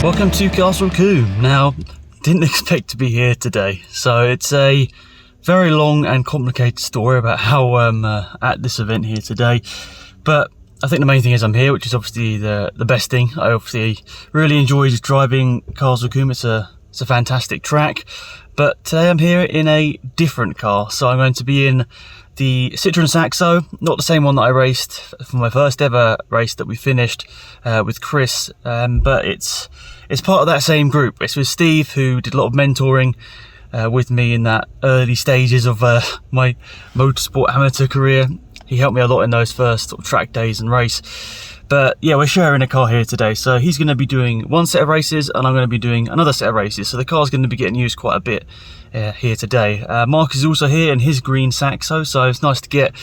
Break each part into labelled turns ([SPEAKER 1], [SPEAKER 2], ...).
[SPEAKER 1] Welcome to Castle Combe. Now, didn't expect to be here today, so it's a very long and complicated story about how I'm at this event here today, but I think the main thing is I'm here, which is obviously the best thing. I obviously really enjoy driving Castle Combe. It's a fantastic track, but today I'm here in a different car, so I'm going to be in the Citroen Saxo, not the same one that I raced for my first ever race that we finished with Chris, but it's part of that same group. It's with Steve, who did a lot of mentoring with me in that early stages of my motorsport amateur career. He helped me a lot in those first sort of track days and race. But yeah, we're sharing a car here today. So he's going to be doing one set of races and I'm going to be doing another set of races. So the car's going to be getting used quite a bit here today. Mark is also here in his green Saxo. So it's nice to get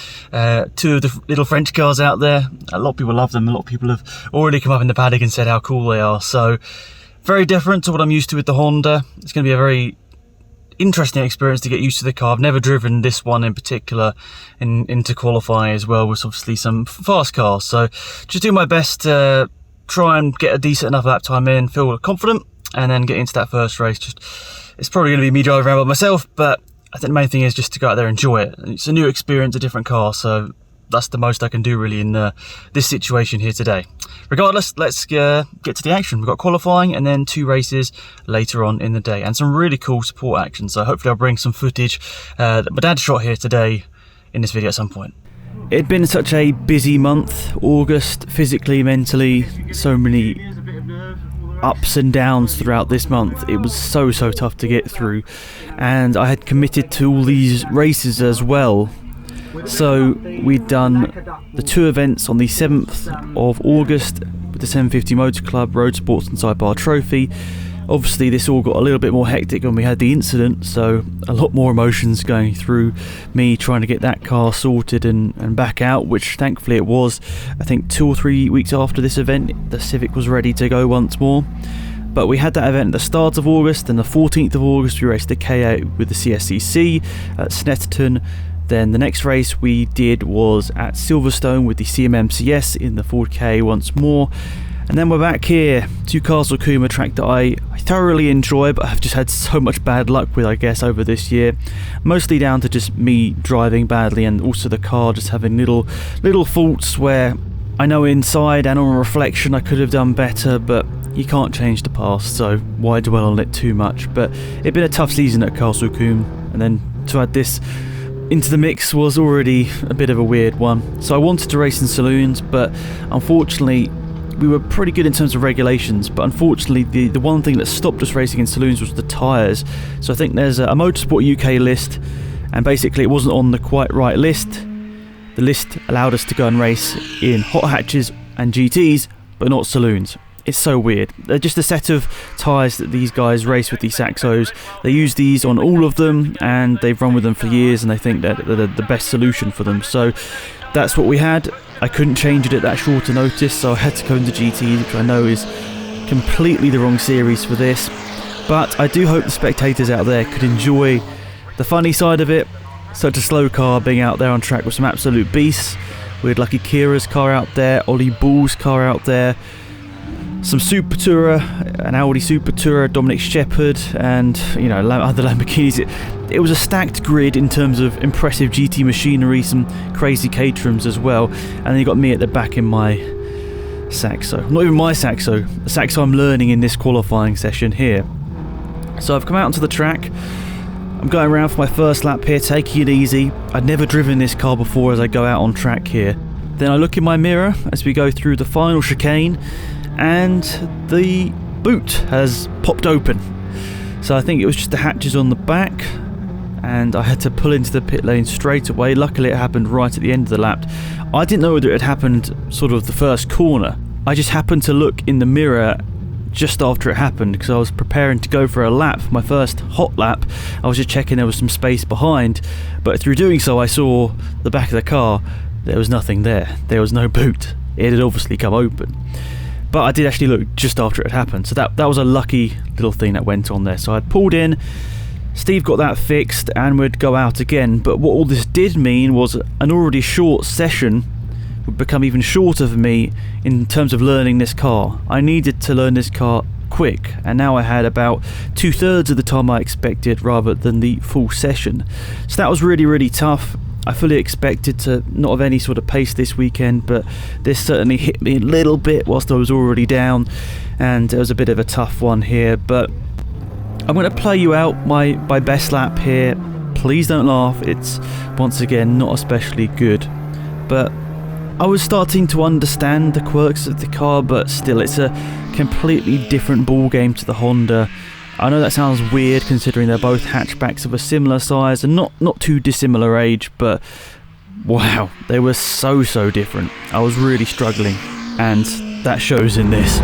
[SPEAKER 1] two of the little French cars out there. A lot of people love them. A lot of people have already come up in the paddock and said how cool they are. So very different to what I'm used to with the Honda. It's going to be a very interesting experience to get used to the car. I've never driven this one in particular into qualifying as well, with obviously some fast cars, so just do my best to try and get a decent enough lap time in, feel confident, and then get into that first race. It's probably going to be me driving around by myself, but I think the main thing is just to go out there and enjoy it. It's a new experience, a different car, so that's the most I can do really in this situation here today. Regardless, let's get to the action. We've got qualifying and then 2 races later on in the day, and some really cool support action. So hopefully I'll bring some footage that my dad shot here today in this video at some point. It'd been such a busy month, August, physically, mentally, so many ups and downs throughout this month. It was so tough to get through, and I had committed to all these races as well. So we'd done the 2 events on the 7th of August with the 750 Motor Club, Road Sports and Sidebar Trophy. Obviously this all got a little bit more hectic when we had the incident, so a lot more emotions going through me trying to get that car sorted and back out, which thankfully it was. I think 2 or 3 weeks after this event the Civic was ready to go once more. But we had that event at the start of August, and the 14th of August we raced the K8 with the CSCC at Snetterton. Then the next race we did was at Silverstone with the CMMCS in the Ford K once more. And then we're back here to Castle Combe, a track that I thoroughly enjoy, but I've just had so much bad luck with, I guess, over this year. Mostly down to just me driving badly, and also the car just having little faults where I know inside and on reflection I could have done better, but you can't change the past, so why dwell on it too much. But it'd been a tough season at Castle Combe, and then to add this into the mix was already a bit of a weird one. So I wanted to race in saloons, but unfortunately we were pretty good in terms of regulations, but unfortunately the one thing that stopped us racing in saloons was the tyres. So I think there's a Motorsport UK list, and basically it wasn't on the quite right list. The list allowed us to go and race in hot hatches and GTs, but not saloons. It's so weird. They're just a set of tyres that these guys race with, these Saxos. They use these on all of them, and they've run with them for years, and they think that they're the best solution for them. So that's what we had. I couldn't change it at that shorter notice, so I had to go into GT, which I know is completely the wrong series for this. But I do hope the spectators out there could enjoy the funny side of it. Such a slow car being out there on track with some absolute beasts. We had Lucky Kira's car out there, Ollie Bull's car out there, some Super Tourer, an Audi Super Tourer, Dominic Shepherd, and other Lamborghinis. It was a stacked grid in terms of impressive GT machinery, some crazy Caterhams as well, and then you got me at the back in my Saxo. Not even my Saxo, the Saxo I'm learning in this qualifying session here. So I've come out onto the track. I'm going around for my first lap here, taking it easy. I'd never driven this car before as I go out on track here. Then I look in my mirror as we go through the final chicane, and the boot has popped open. So I think it was just the hatches on the back, and I had to pull into the pit lane straight away. Luckily it happened right at the end of the lap. I didn't know whether it had happened sort of the first corner. I just happened to look in the mirror just after it happened, because I was preparing to go for a lap, my first hot lap. I was just checking there was some space behind, but through doing so I saw the back of the car. There was nothing there. There was no boot. It had obviously come open. But I did actually look just after it had happened, so that was a lucky little thing that went on there. So I'd pulled in, Steve got that fixed, and we'd go out again. But what all this did mean was an already short session would become even shorter for me in terms of learning this car. I needed to learn this car quick, and now I had about 2/3 of the time I expected rather than the full session. So that was really tough. I fully expected to not have any sort of pace this weekend, but this certainly hit me a little bit whilst I was already down, and it was a bit of a tough one here. But I'm going to play you out my best lap here. Please don't laugh, it's once again not especially good. But I was starting to understand the quirks of the car, but still it's a completely different ball game to the Honda. I know that sounds weird considering they're both hatchbacks of a similar size and not too dissimilar age, but wow, they were so different. I was really struggling, and that shows in this.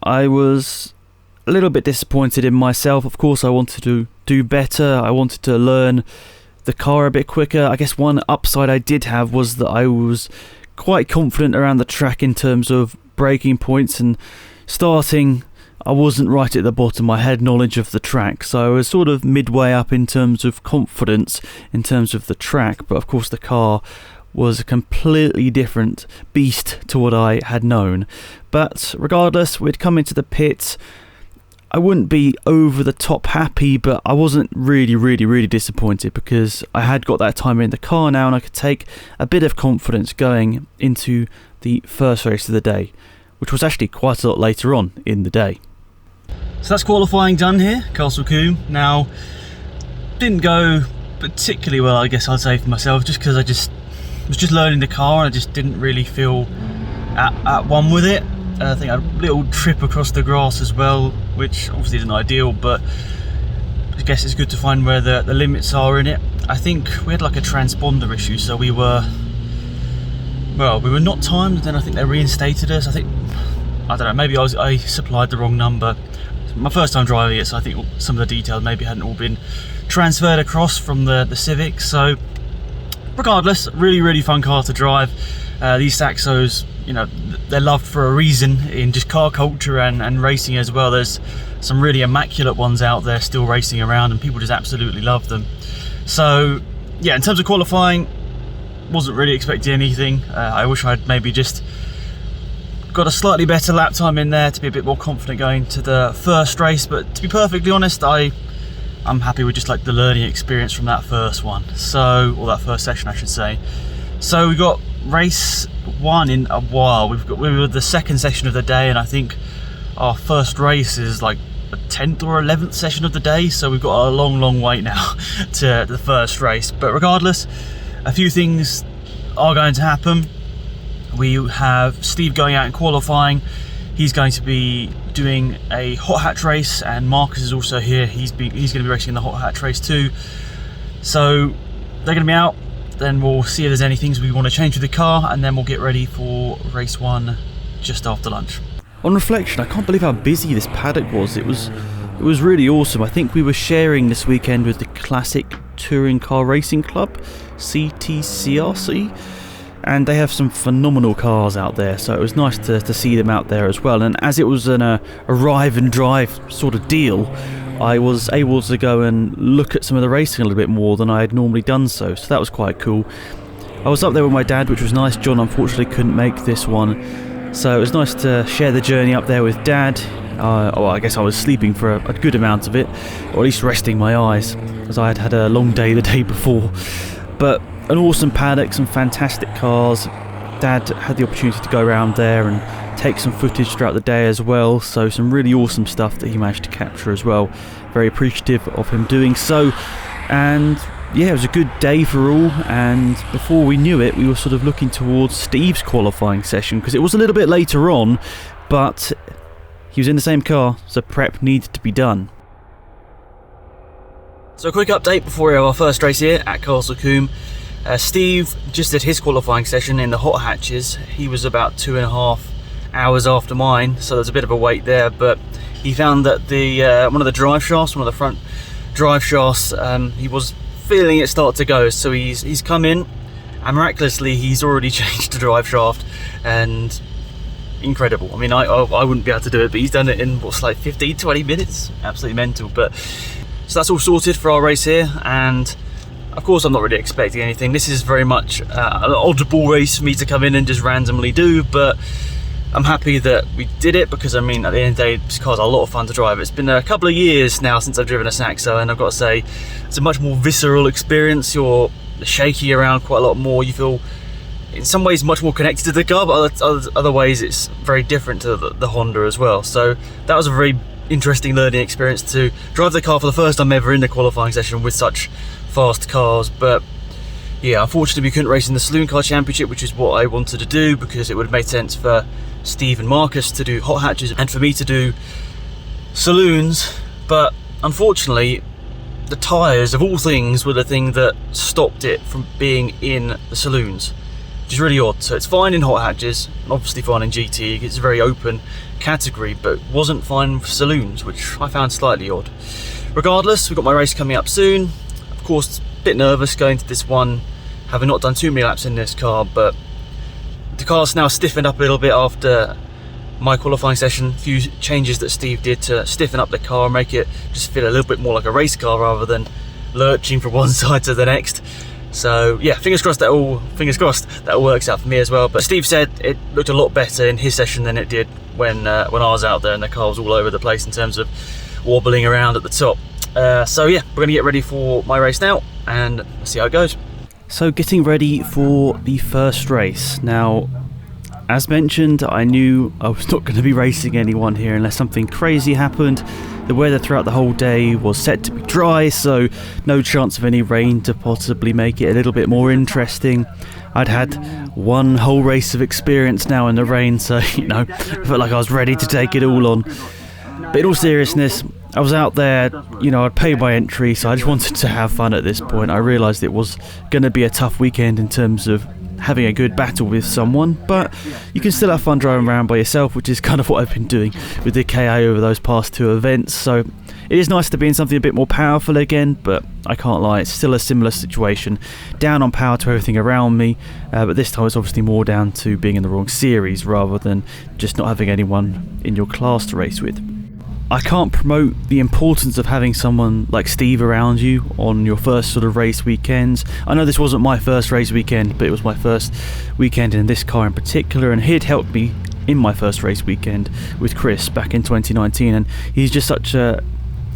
[SPEAKER 1] I was a little bit disappointed in myself. Of course, I wanted to do better. I wanted to learn the car a bit quicker. I guess one upside I did have was that I was quite confident around the track in terms of braking points, and starting, I wasn't right at the bottom. I had knowledge of the track, so I was sort of midway up in terms of confidence in terms of the track, but of course the car was a completely different beast to what I had known. But regardless, we'd come into the pits. I wouldn't be over the top happy, but I wasn't really disappointed because I had got that time in the car now, and I could take a bit of confidence going into the first race of the day, which was actually quite a lot later on in the day. So that's qualifying done here, Castle Combe. Now, didn't go particularly well, I guess I'd say, for myself, just because I was just learning the car, and I just didn't really feel at one with it. I think I had a little trip across the grass as well, which obviously isn't ideal, but I guess it's good to find where the limits are in it. I think we had like a transponder issue, so we were not timed, then I think they reinstated us. I don't know, maybe I supplied the wrong number. It's my first time driving it, so I think some of the details maybe hadn't all been transferred across from the Civic. So regardless, really fun car to drive. These Saxos, you know, they're loved for a reason in just car culture and racing as well. There's some really immaculate ones out there still racing around, and people just absolutely love them. So yeah, in terms of qualifying, wasn't really expecting anything. I wish I'd maybe just got a slightly better lap time in there to be a bit more confident going to the first race, but to be perfectly honest, I'm happy with just like the learning experience from that first one, or that first session I should say. So we got race one in a while. We were the second session of the day, and I think our first race is like a 10th or 11th session of the day, so we've got a long wait now to the first race. But regardless, a few things are going to happen. We have Steve going out and qualifying. He's going to be doing a hot hatch race, and Marcus is also here. He's going to be racing in the hot hatch race too. So they're going to be out. Then we'll see if there's any things we want to change with the car, and then we'll get ready for race one just after lunch. On reflection, I can't believe how busy this paddock was. It was really awesome. I think we were sharing this weekend with the classic Touring Car Racing Club, CTCRC, and they have some phenomenal cars out there, so it was nice to see them out there as well. And as it was an arrive and drive sort of deal, I was able to go and look at some of the racing a little bit more than I had normally done so that was quite cool. I was up there with my dad, which was nice. John unfortunately couldn't make this one, so it was nice to share the journey up there with Dad. I guess I was sleeping for a good amount of it, or at least resting my eyes, as I had had a long day the day before. But an awesome paddock, some fantastic cars. Dad had the opportunity to go around there and take some footage throughout the day as well, so some really awesome stuff that he managed to capture as well. Very appreciative of him doing so. And yeah, it was a good day for all, and before we knew it, we were sort of looking towards Steve's qualifying session, because it was a little bit later on, but he was in the same car, so prep needed to be done. So a quick update before we have our first race here at Castle Combe. Steve just did his qualifying session in the hot hatches. He was about 2.5 hours after mine, so there's a bit of a wait there, but he found that the one of the drive shafts, one of the front drive shafts, he was feeling it start to go, so he's come in, and miraculously he's already changed the drive shaft, and incredible. I mean, I wouldn't be able to do it, but he's done it in what's like 15-20 minutes. Absolutely mental. But so that's all sorted for our race here, and of course I'm not really expecting anything. This is very much an oddball race for me to come in and just randomly do, but I'm happy that we did it, because I mean, at the end of the day, this car's a lot of fun to drive. It's been a couple of years now since I've driven a Saxo, and I've got to say, it's a much more visceral experience. You're shaky around quite a lot more. You feel in some ways much more connected to the car, but other ways it's very different to the Honda as well. So that was a very interesting learning experience to drive the car for the first time ever in the qualifying session with such fast cars. But yeah, unfortunately we couldn't race in the Saloon Car Championship, which is what I wanted to do, because it would have made sense for Steve and Marcus to do hot hatches and for me to do saloons. But unfortunately, the tyres of all things were the thing that stopped it from being in the saloons, which is really odd. So it's fine in hot hatches, and obviously fine in GT. It's a very open category, but wasn't fine for saloons, which I found slightly odd. Regardless, we've got my race coming up soon. Of course, a bit nervous going to this one, having not done too many laps in this car, but the car's now stiffened up a little bit after my qualifying session. A few changes that Steve did to stiffen up the car and make it just feel a little bit more like a race car rather than lurching from one side to the next. So yeah, fingers crossed that all works out for me as well. But Steve said it looked a lot better in his session than it did when I was out there, and the car was all over the place in terms of wobbling around at the top. So yeah, we're gonna get ready for my race now and see how it goes. So getting ready for the first race. Now, as mentioned, I knew I was not going to be racing anyone here unless something crazy happened. The weather throughout the whole day was set to be dry, so no chance of any rain to possibly make it a little bit more interesting. I'd had one whole race of experience now in the rain, so I felt like I was ready to take it all on. But in all seriousness, I was out there, I'd paid my entry, so I just wanted to have fun at this point. I realised it was going to be a tough weekend in terms of having a good battle with someone, but you can still have fun driving around by yourself, which is kind of what I've been doing with the KA over those past two events. So it is nice to be in something a bit more powerful again, but I can't lie, it's still a similar situation. Down on power to everything around me, but this time it's obviously more down to being in the wrong series rather than just not having anyone in your class to race with. I can't promote the importance of having someone like Steve around you on your first sort of race weekends. I know this wasn't my first race weekend, but it was my first weekend in this car in particular, and he'd helped me in my first race weekend with Chris back in 2019, and he's just such a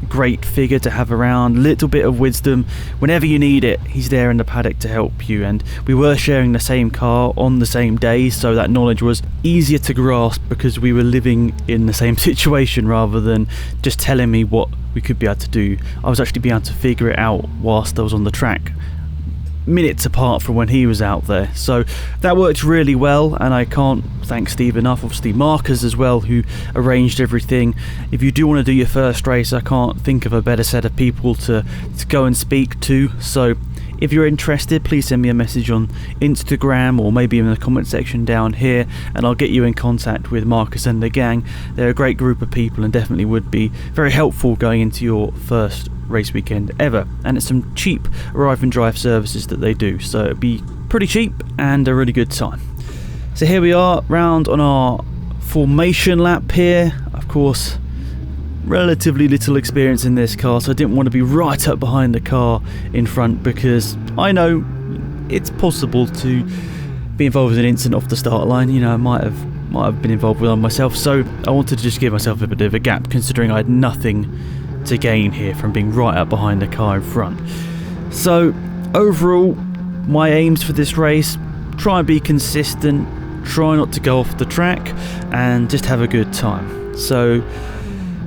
[SPEAKER 1] great figure to have around. Little bit of wisdom whenever you need it, he's there in the paddock to help you. And we were sharing the same car on the same day, so that knowledge was easier to grasp because we were living in the same situation rather than just telling me what we could be able to do. I was actually being able to figure it out whilst I was on the track, minutes apart from when he was out there. So that worked really well, and I can't thank Steve enough. Obviously Marcus as well, who arranged everything. If you do want to do your first race, I can't think of a better set of people to go and speak to. So If you're interested, please send me a message on Instagram or maybe in the comment section down here, and I'll get you in contact with Marcus and the gang. They're a great group of people and definitely would be very helpful going into your first race weekend ever. And it's some cheap arrive and drive services that they do, so it'd be pretty cheap and a really good time. So here we are, round on our formation lap here. Of course, relatively little experience in this car, so I didn't want to be right up behind the car in front, because I know it's possible to be involved in an incident off the start line. You know, I might have been involved with one myself, so I wanted to just give myself a bit of a gap, considering I had nothing to gain here from being right up behind the car in front. So overall, my aims for this race: try and be consistent, try not to go off the track, and just have a good time. So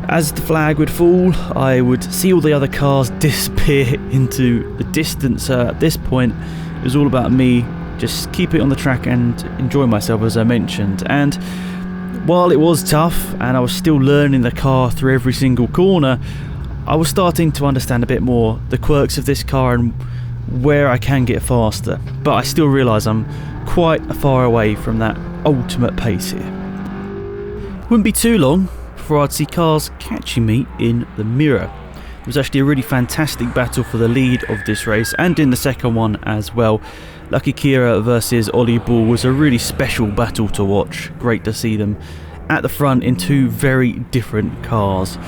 [SPEAKER 1] as the flag would fall, I would see all the other cars disappear into the distance. At this point, it was all about me just keep it on the track and enjoy myself, as I mentioned. And while it was tough and I was still learning the car through every single corner, I was starting to understand a bit more the quirks of this car and where I can get faster. But I still realise I'm quite far away from that ultimate pace here. Wouldn't be too long before I'd see cars catching me in the mirror. It was actually a really fantastic battle for the lead of this race, and in the second one as well. Lucky Kira versus Ollie Ball was a really special battle to watch. Great to see them at the front in two very different cars.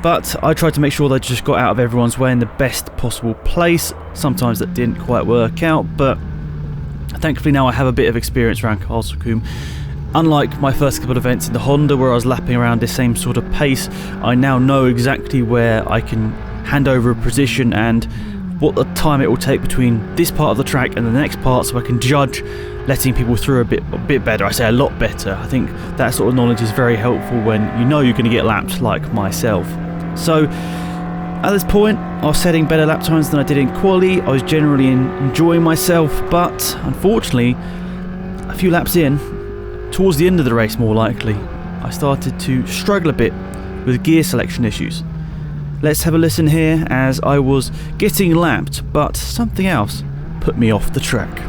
[SPEAKER 1] But I tried to make sure they just got out of everyone's way in the best possible place. Sometimes that didn't quite work out, but thankfully now I have a bit of experience around Castle Combe. Unlike my first couple of events in the Honda, where I was lapping around this same sort of pace, I now know exactly where I can hand over a position and what the time it will take between this part of the track and the next part, so I can judge letting people through a bit better. I say a lot better. I think that sort of knowledge is very helpful when you know you're going to get lapped like myself. So at this point, I was setting better lap times than I did in quali. I was generally enjoying myself, but unfortunately, a few laps in, towards the end of the race more likely, I started to struggle a bit with gear selection issues. Let's have a listen here as I was getting lapped, but something else put me off the track.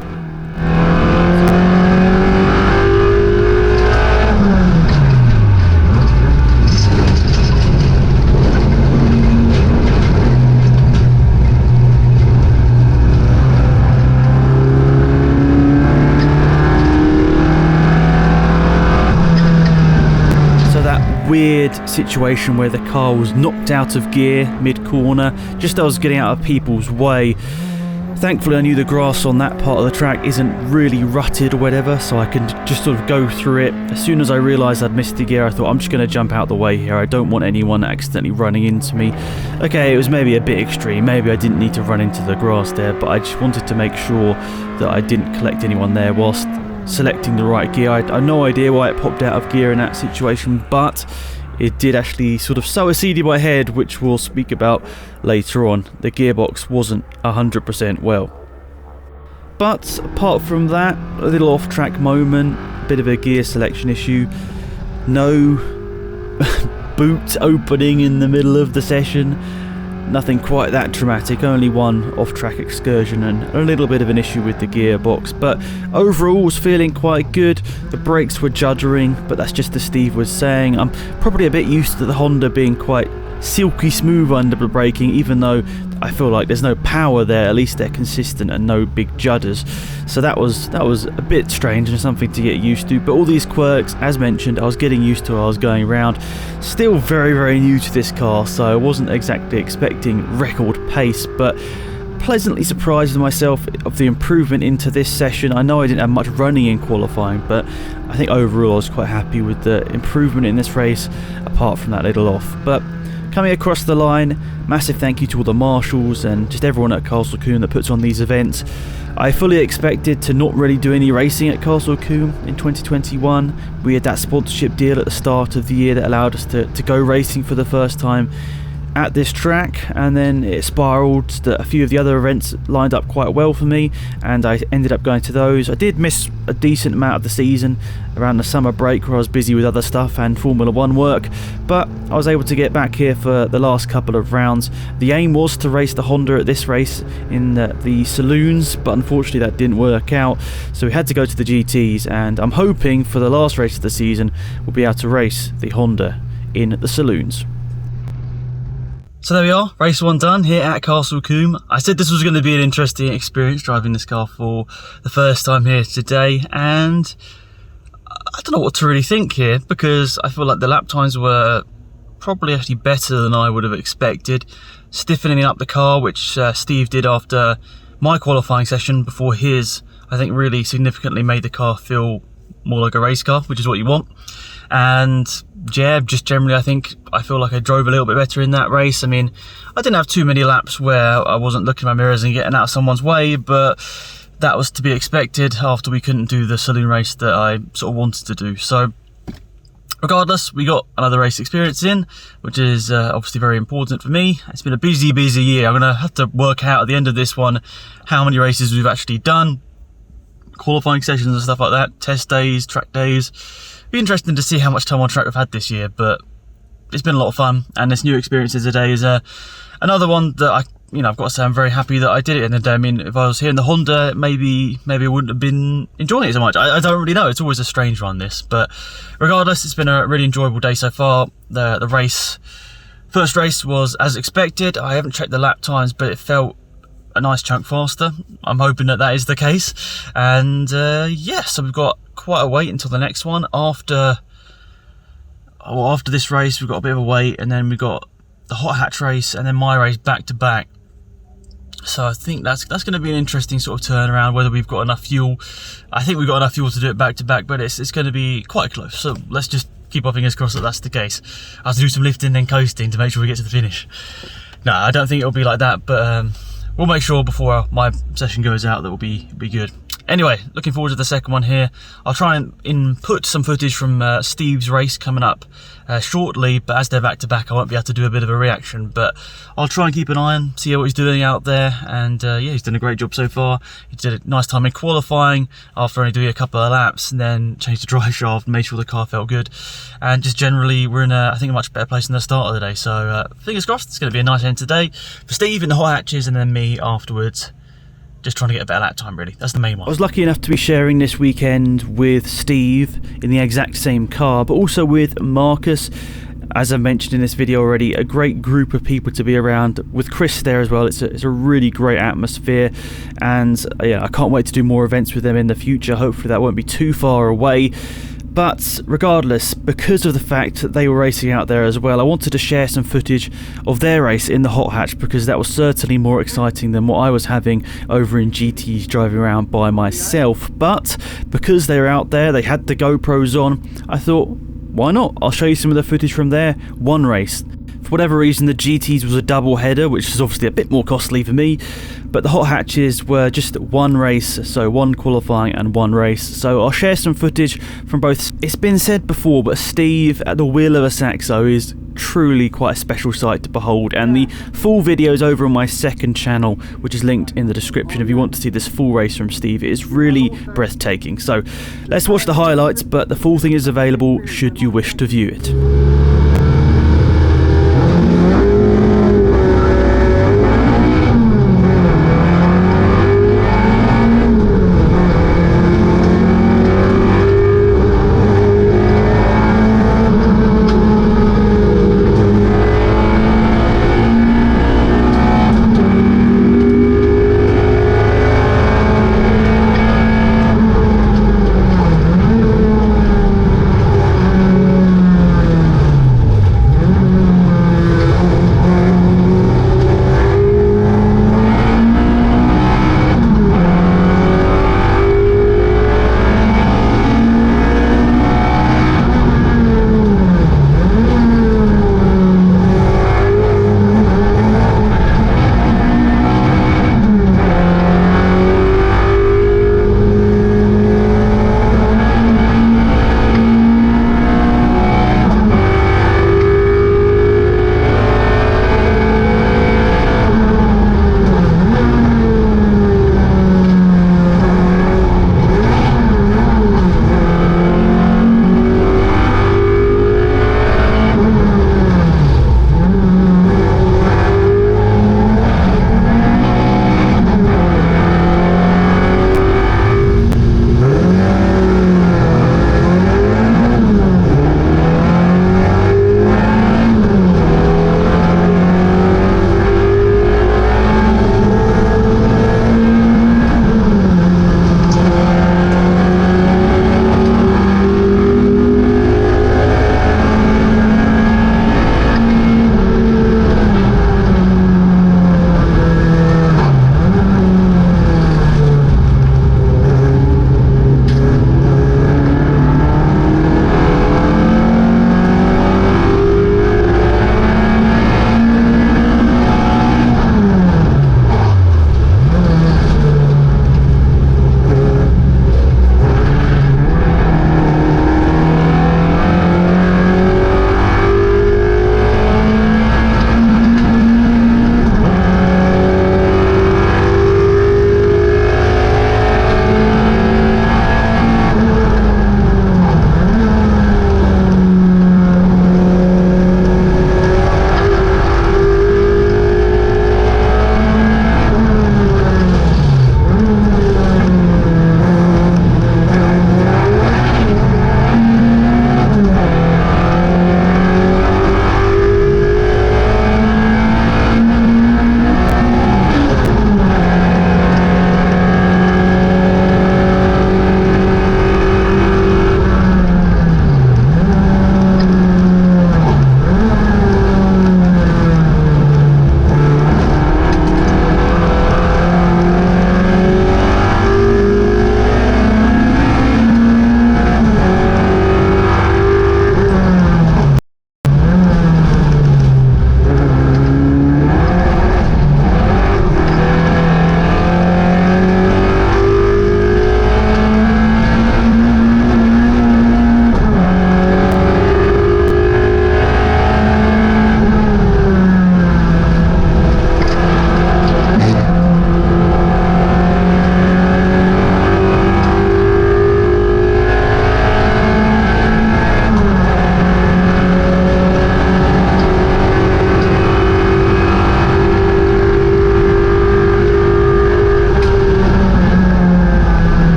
[SPEAKER 1] Weird situation where the car was knocked out of gear mid-corner, just as I was getting out of people's way. Thankfully I knew the grass on that part of the track isn't really rutted or whatever, so I can just sort of go through it. As soon as I realised I'd missed the gear, I thought, I'm just going to jump out the way here. I don't want anyone accidentally running into me. Okay, it was maybe a bit extreme, maybe I didn't need to run into the grass there, but I just wanted to make sure that I didn't collect anyone there whilst selecting the right gear. I had no idea why it popped out of gear in that situation, but it did actually sort of sow a seed in my head, which we'll speak about later on. The gearbox wasn't 100% well. But apart from that, a little off-track moment, a bit of a gear selection issue, no boot opening in the middle of the session, nothing quite that dramatic, only one off-track excursion and a little bit of an issue with the gearbox, but overall was feeling quite good. The brakes were juddering, but that's just as Steve was saying. I'm probably a bit used to the Honda being quite silky smooth under the braking, even though I feel like there's no power there. At least they're consistent and no big judders, so that was a bit strange and something to get used to. But all these quirks, as mentioned, I was getting used to. I was going around, still very, very new to this car, so I wasn't exactly expecting record pace, but pleasantly surprised with myself of the improvement into this session. I know I didn't have much running in qualifying, but I think overall I was quite happy with the improvement in this race, apart from that little off. But coming across the line, massive thank you to all the marshals and just everyone at Castle Combe that puts on these events. I fully expected to not really do any racing at Castle Combe in 2021. We had that sponsorship deal at the start of the year that allowed us to go racing for the first time. at this track, and then it spiraled that a few of the other events lined up quite well for me, and I ended up going to those. I did miss a decent amount of the season around the summer break where I was busy with other stuff and Formula 1 work, but I was able to get back here for the last couple of rounds. The aim was to race the Honda at this race in the saloons, but unfortunately that didn't work out, so we had to go to the GTs, and I'm hoping for the last race of the season we'll be able to race the Honda in the saloons. So there we are, race 1 done here at Castle Combe. I said this was going to be an interesting experience driving this car for the first time here today, and I don't know what to really think here, because I feel like the lap times were probably actually better than I would have expected. Stiffening up the car, which Steve did after my qualifying session before his, I think really significantly made the car feel more like a race car, which is what you want. And yeah, just generally I feel like I drove a little bit better in that race. I mean, I didn't have too many laps where I wasn't looking in my mirrors and getting out of someone's way, but that was to be expected after we couldn't do the saloon race that I sort of wanted to do. So regardless, we got another race experience in, which is obviously very important for me. It's been a busy year. I'm gonna have to work out at the end of this one how many races we've actually done, qualifying sessions and stuff like that, test days, track days. Be interesting to see how much time on track we've had this year, but it's been a lot of fun, and this new experiences today is another one that I've got to say I'm very happy that I did it in the day. I mean, if I was here in the Honda, maybe I wouldn't have been enjoying it so much. I don't really know. It's always a strange one, this, but regardless, it's been a really enjoyable day so far. The first race was as expected. I haven't checked the lap times, but it felt a nice chunk faster. I'm hoping that is the case, and yeah, so we've got quite a wait until the next one. After this race we've got a bit of a wait, and then we've got the hot hatch race and then my race back to back. So I think that's going to be an interesting sort of turnaround, whether we've got enough fuel. I think we've got enough fuel to do it back to back, but it's going to be quite close, so let's just keep our fingers crossed that that's the case. I have to do some lifting and coasting to make sure we get to the finish. No, I don't think it'll be like that, but we'll make sure before my session goes out that will be good. Anyway, looking forward to the second one here. I'll try and input some footage from Steve's race coming up shortly, but as they're back to back I won't be able to do a bit of a reaction, but I'll try and keep an eye on, see what he's doing out there, and yeah, he's done a great job so far. He did a nice time in qualifying after only doing a couple of laps, and then changed the drive shaft, made sure the car felt good, and just generally we're in I think a much better place than the start of the day. So fingers crossed, it's going to be a nice end today for Steve in the hot hatches, and then me afterwards. Just trying to get a better lap time, really. That's the main one. I was lucky enough to be sharing this weekend with Steve in the exact same car, but also with Marcus. As I mentioned in this video already, a great group of people to be around, with Chris there as well. It's a really great atmosphere, and yeah, I can't wait to do more events with them in the future. Hopefully that won't be too far away. But regardless, because of the fact that they were racing out there as well, I wanted to share some footage of their race in the hot hatch, because that was certainly more exciting than what I was having over in GTs driving around by myself. But because they were out there, they had the GoPros on, I thought, why not? I'll show you some of the footage from their one race. For whatever reason, the GTs was a double header, which is obviously a bit more costly for me, but the hot hatches were just one race, so one qualifying and one race. So I'll share some footage from both. It's been said before, but Steve at the wheel of a Saxo is truly quite a special sight to behold, and the full video is over on my second channel, which is linked in the description if you want to see this full race from Steve. It is really breathtaking. So let's watch the highlights, but the full thing is available should you wish to view it.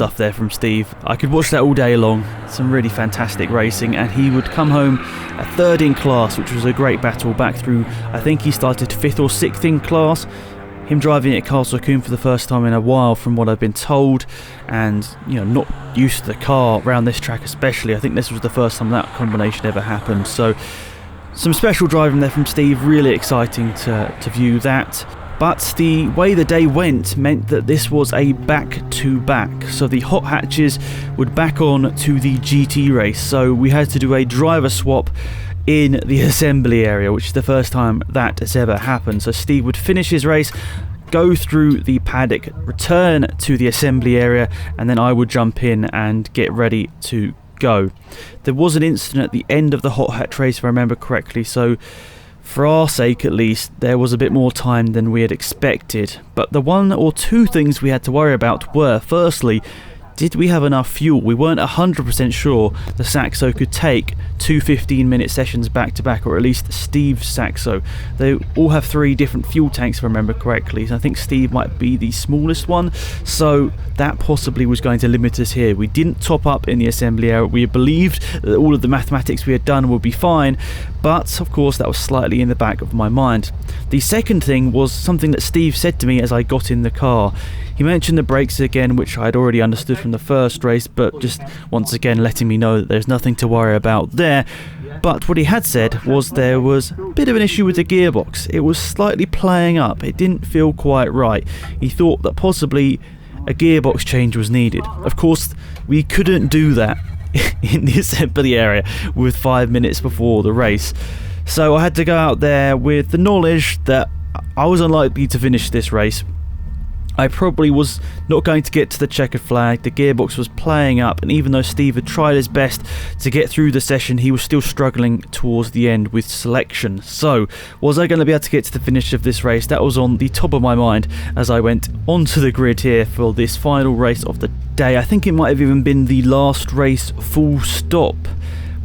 [SPEAKER 1] stuff there from Steve. I could watch that all day long. Some really fantastic racing, and he would come home a third in class, which was a great battle back through, I think he started 5th or 6th in class. Him driving at Castle Combe for the first time in a while, from what I've been told, and not used to the car around this track especially. I think this was the first time that combination ever happened. So some special driving there from Steve, really exciting to view that. But the way the day went meant that this was a back-to-back. So the hot hatches would back on to the GT race. So we had to do a driver swap in the assembly area, which is the first time that has ever happened. So Steve would finish his race, go through the paddock, return to the assembly area, and then I would jump in and get ready to go. There was an incident at the end of the hot hatch race, if I remember correctly, so for our sake at least, there was a bit more time than we had expected. But the one or two things we had to worry about were, firstly, did we have enough fuel? We weren't 100% sure the Saxo could take 2 15-minute sessions back to back, or at least Steve's Saxo. They all have 3 different fuel tanks, if I remember correctly. I think Steve might be the smallest one, so that possibly was going to limit us here. We didn't top up in the assembly area. We believed that all of the mathematics we had done would be fine, but of course that was slightly in the back of my mind. The second thing was something that Steve said to me as I got in the car. He mentioned the brakes again, which I had already understood from the first race, but just once again letting me know that there's nothing to worry about there. But what he had said was there was a bit of an issue with the gearbox. It was slightly playing up. It didn't feel quite right. He thought that possibly a gearbox change was needed. Of course, we couldn't do that in the assembly area with 5 minutes before the race. So I had to go out there with the knowledge that I was unlikely to finish this race. I probably was not going to get to the checkered flag. The gearbox was playing up, and even though Steve had tried his best to get through the session, he was still struggling towards the end with selection. So, was I going to be able to get to the finish of this race? That was on the top of my mind as I went onto the grid here for this final race of the day. I think it might have even been the last race full stop.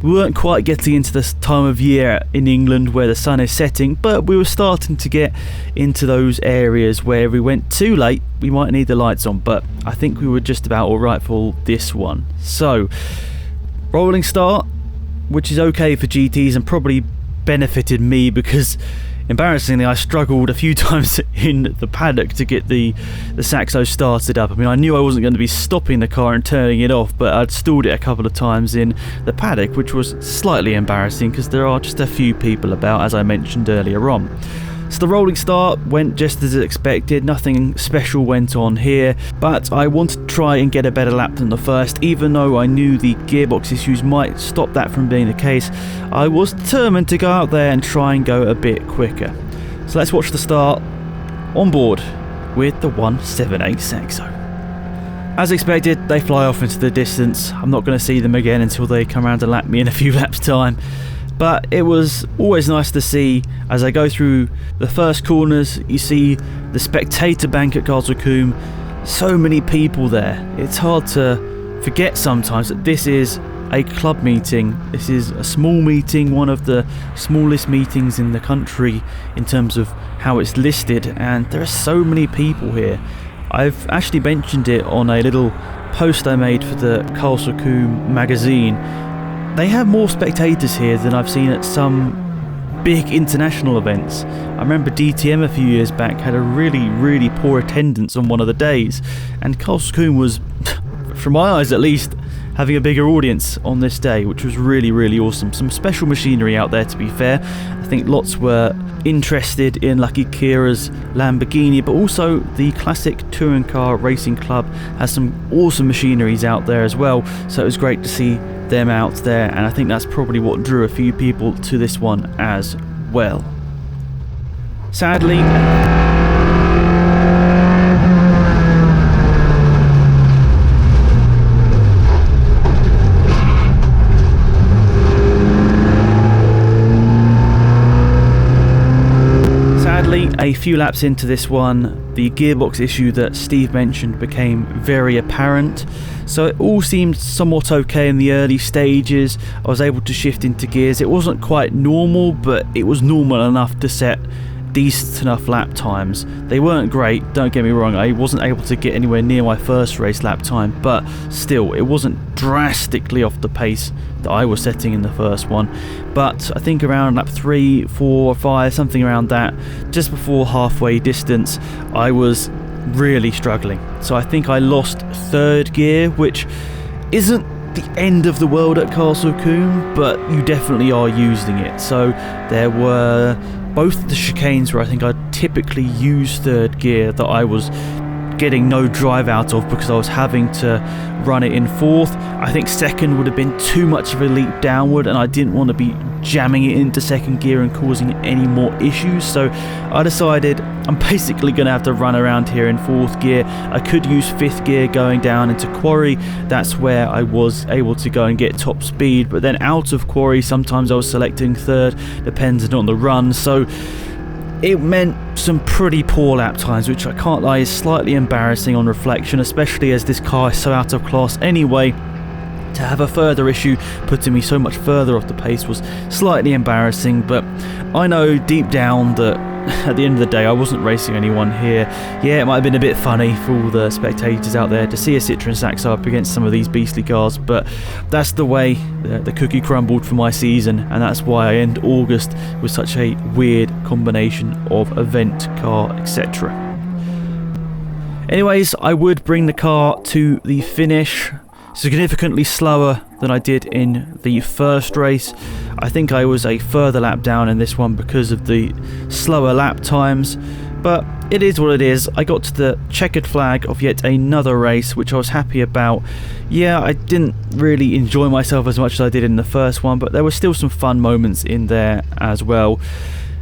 [SPEAKER 1] We weren't quite getting into this time of year in England where the sun is setting, but we were starting to get into those areas where if we went too late, we might need the lights on, but I think we were just about alright for this one. So, rolling start, which is okay for GTs and probably benefited me because embarrassingly I struggled a few times in the paddock to get the Saxo started up. I mean, I knew I wasn't going to be stopping the car and turning it off, but I'd stalled it a couple of times in the paddock, which was slightly embarrassing because there are just a few people about, as I mentioned earlier on. So the rolling start went just as expected, nothing special went on here, but I wanted to try and get a better lap than the first. Even though I knew the gearbox issues might stop that from being the case, I was determined to go out there and try and go a bit quicker. So let's watch the start on board with the 178 Saxo. As expected, they fly off into the distance. I'm not going to see them again until they come around to lap me in a few laps' time. But it was always nice to see, as I go through the first corners, you see the spectator bank at Castle Combe. So many people there. It's hard to forget sometimes that this is a club meeting. This is a small meeting, one of the smallest meetings in the country in terms of how it's listed, and there are so many people here. I've actually mentioned it on a little post I made for the Castle Combe magazine. They have more spectators here than I've seen at some big international events. I remember DTM a few years back had a really poor attendance on one of the days, and Castle Combe was, from my eyes at least, having a bigger audience on this day, which was really awesome. Some special machinery out there, to be fair. I think lots were interested in Lucky Kira's Lamborghini, but also the classic touring car racing club has some awesome machineries out there as well, so it was great to see them out there, and I think that's probably what drew a few people to this one as well. Sadly, a few laps into this one, the gearbox issue that Steve mentioned became very apparent. So it all seemed somewhat okay in the early stages. I was able to shift into gears. It wasn't quite normal, but it was normal enough to set decent enough lap times. They weren't great, don't get me wrong, I wasn't able to get anywhere near my first race lap time, but still, it wasn't drastically off the pace that I was setting in the first one. But I think around lap 3, 4, 5, something around that, just before halfway distance, I was really struggling. So I think I lost third gear, which isn't the end of the world at Castle Combe, but you definitely are using it. So there were both the chicanes where I think I typically use third gear that I was getting no drive out of because I was having to run it in fourth. I think second would have been too much of a leap downward, and I didn't want to be jamming it into second gear and causing any more issues. So I decided I'm basically going to have to run around here in fourth gear. I could use fifth gear going down into quarry. That's where I was able to go and get top speed, but then out of quarry sometimes I was selecting third depending on the run. So it meant some pretty poor lap times, which I can't lie is slightly embarrassing on reflection, especially as this car is so out of class anyway. To have a further issue putting me so much further off the pace was slightly embarrassing, but I know deep down that at the end of the day I wasn't racing anyone here. Yeah, it might have been a bit funny for all the spectators out there to see a Citroen Saxo up against some of these beastly cars, but that's the way the cookie crumbled for my season, and that's why I end August with such a weird combination of event, car, etc. Anyways, I would bring the car to the finish significantly slower than I did in the first race. I think I was a further lap down in this one because of the slower lap times, but it is what it is. I got to the checkered flag of yet another race, which I was happy about. Yeah, I didn't really enjoy myself as much as I did in the first one, but there were still some fun moments in there as well.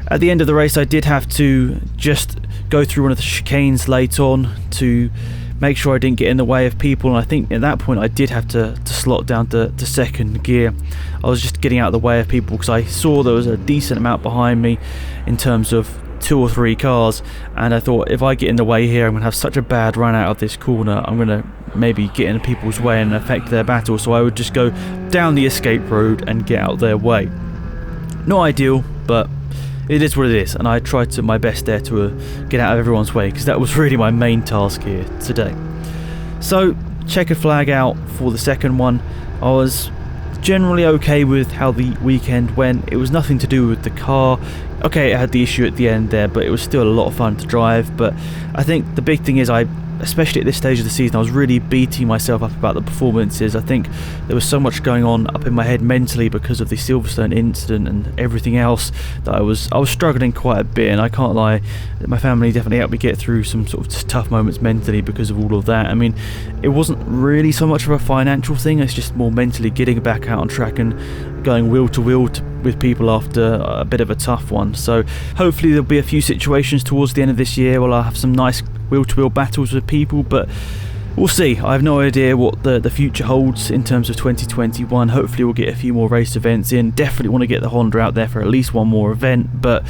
[SPEAKER 1] At the end of the race I did have to just go through one of the chicanes late on to make sure I didn't get in the way of people, and I think at that point I did have to slot down to second gear. I was just getting out of the way of people because I saw there was a decent amount behind me in terms of 2 or 3 cars, and I thought if I get in the way here I'm going to have such a bad run out of this corner, I'm going to maybe get in people's way and affect their battle, so I would just go down the escape road and get out of their way. Not ideal, but it is what it is, and I tried to my best there to get out of everyone's way, because that was really my main task here today. So, checkered flag out for the second one. I was generally okay with how the weekend went. It was nothing to do with the car. Okay, it had the issue at the end there, but it was still a lot of fun to drive. But I think the big thing is especially at this stage of the season, I was really beating myself up about the performances. I think there was so much going on up in my head mentally because of the Silverstone incident and everything else that I was struggling quite a bit, and I can't lie, my family definitely helped me get through some sort of tough moments mentally because of all of that. I mean, it wasn't really so much of a financial thing, it's just more mentally getting back out on track and going wheel to wheel with people after a bit of a tough one. So hopefully there'll be a few situations towards the end of this year where I'll have some nice wheel-to-wheel battles with people, but we'll see. I have no idea what the future holds in terms of 2021. Hopefully we'll get a few more race events in. Definitely want to get the Honda out there for at least one more event, but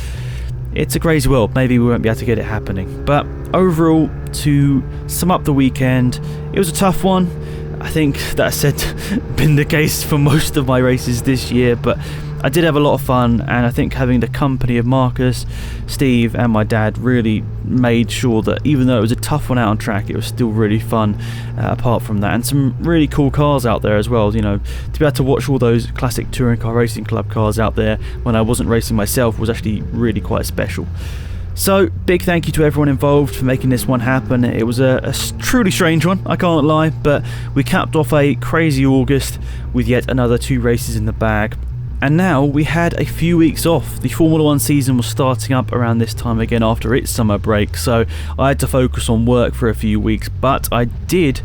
[SPEAKER 1] it's a crazy world. Maybe we won't be able to get it happening. But overall, to sum up the weekend, it was a tough one. I think that's said been the case for most of my races this year, but I did have a lot of fun, and I think having the company of Marcus, Steve and my dad really made sure that even though it was a tough one out on track, it was still really fun apart from that, and some really cool cars out there as well. You know, to be able to watch all those classic Touring Car Racing Club cars out there when I wasn't racing myself was actually really quite special. So, big thank you to everyone involved for making this one happen. It was a truly strange one, I can't lie, but we capped off a crazy August with yet another 2 races in the bag. And now we had a few weeks off. The Formula 1 season was starting up around this time again after its summer break, so I had to focus on work for a few weeks, but I did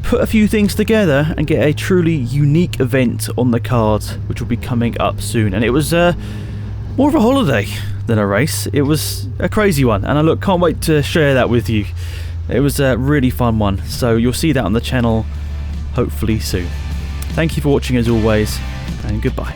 [SPEAKER 1] put a few things together and get a truly unique event on the cards, which will be coming up soon. And it was more of a holiday than a race. It was a crazy one, and I can't wait to share that with you. It was a really fun one, so you'll see that on the channel hopefully soon. Thank you for watching as always, and goodbye.